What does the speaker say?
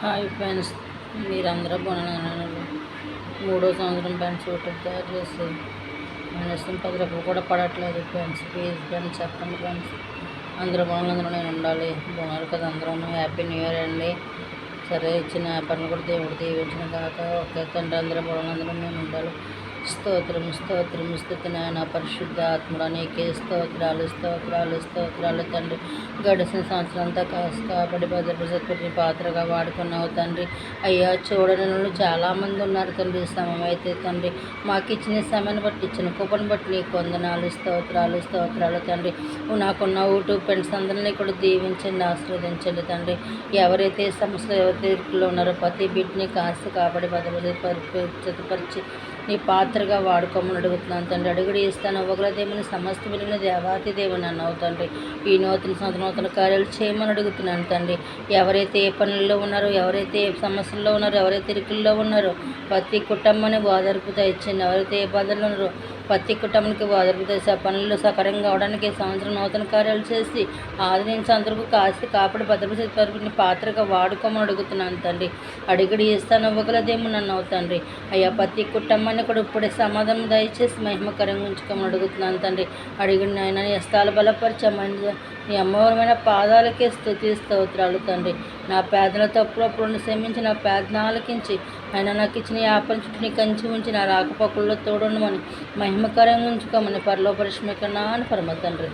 Hi friends, మీరందరూ బాగున్నాను. మూడో సంవత్సరం ఫ్రెండ్స్ యూట్యూబ్ తయారు చేసి కనీసం 10 రూపాయలు కూడా పడట్లేదు ఫ్రెండ్స్. ప్లీజ్ ఫ్రెండ్స్ చెప్పండి ఫ్రెండ్స్. అందరూ బాగున్నందులో నేను ఉండాలి. బాగున్నారు కదా అందరూ. హ్యాపీ న్యూ ఇయర్ అండి. సరే, ఇచ్చిన పని కూడా దేవుడు దీవించిన కాక ఒకే తండ్రి అందరూ బాగున్నందులో నేను ఉండాలి. స్తోత్రం స్తోత్రం స్థుతి నాయన పరిశుద్ధ ఆత్మడా నీకే స్తోత్రాలు స్తోత్రాలు స్తోత్రాలు తండ్రి. గడిచిన సంవత్సరం అంతా కాపాడి భద్రపరిచి పాత్రగా వాడుకున్నావు తండ్రి. అయ్యా చూడని వాళ్ళు చాలామంది ఉన్నారు తండ్రి. సమయం అయితే తండ్రి మాకు ఇచ్చిన సమయాన్ని బట్టి ఇచ్చిన కృపను బట్టి నీకు వందనాలు స్తోత్రాలు స్తోత్రాలు తండ్రి. నాకున్న యూట్యూబ్ ఫ్రెండ్స్ అందరినీ కూడా దీవించండి, ఆశీర్వదించండి తండ్రి. ఎవరైతే సమస్యలు ఎవరైతే ఇరుకులో ఉన్నారో ప్రతి బిడ్డని కాస్త కాపాడి భద్రపరిచి నీ పాత్రగా వాడుకోమని అడుగుతున్నాను తండ్రి. అడుగుడు ఇస్తాను ఒకల దేవుని సమస్త విలువైన దేవాతి దేవుని అన్నావు తండ్రి. ఈ నూతన కార్యాలు చేయమని అడుగుతున్నాను తండ్రి. ఎవరైతే ఏ పనుల్లో ఉన్నారో, ఎవరైతే ఏ సమస్యల్లో ఉన్నారో, ఎవరైతే ఇరుకుల్లో ఉన్నారో ప్రతి కుటుంబాన్ని ఓదార్పుతో ఇచ్చింది. ఎవరైతే ఏ బాధల్లో ఉన్నారో ప్రతి కుటుంబానికి ఓదార్పుతో ఆ పనుల్లో సకరంగా అవడానికి సంవత్సరం నూతన కార్యాలు చేసి ఆదరించి అందరికీ కాపాడి భద్రపరిచి పాత్రగా వాడుకోమని అడుగుతున్నాను తండ్రి. అడిగిడి ఇస్తాను ఒకల దేవుని అన్నావు తండ్రి. అయ్యా ప్రతి కుటుంబాన్ని కూడా ఇప్పుడే సమాధానం దయచేసి మహిమకరంగా ఉంచుకోమని అడుగుతున్నాను తండ్రి. అడిగిన ఆయన నీ హస్తాలు బలపరచమని నీ అమ్మవరమైన పాదాలకే స్తుతి స్తోత్రాలు తండ్రి. నా పేదల తప్పులప్పుడు క్షమించి నా పేదన ఆలకించి ఆయన నాకు ఇచ్చిన యాపన చుట్టూ నీ కంచి ఉంచి నా రాకపోకల్లో తోడుండమని మహిమకరంగా ఉంచుకోమని పరలోపరిశ్రమ కన్నా అని పరమ తండ్రి.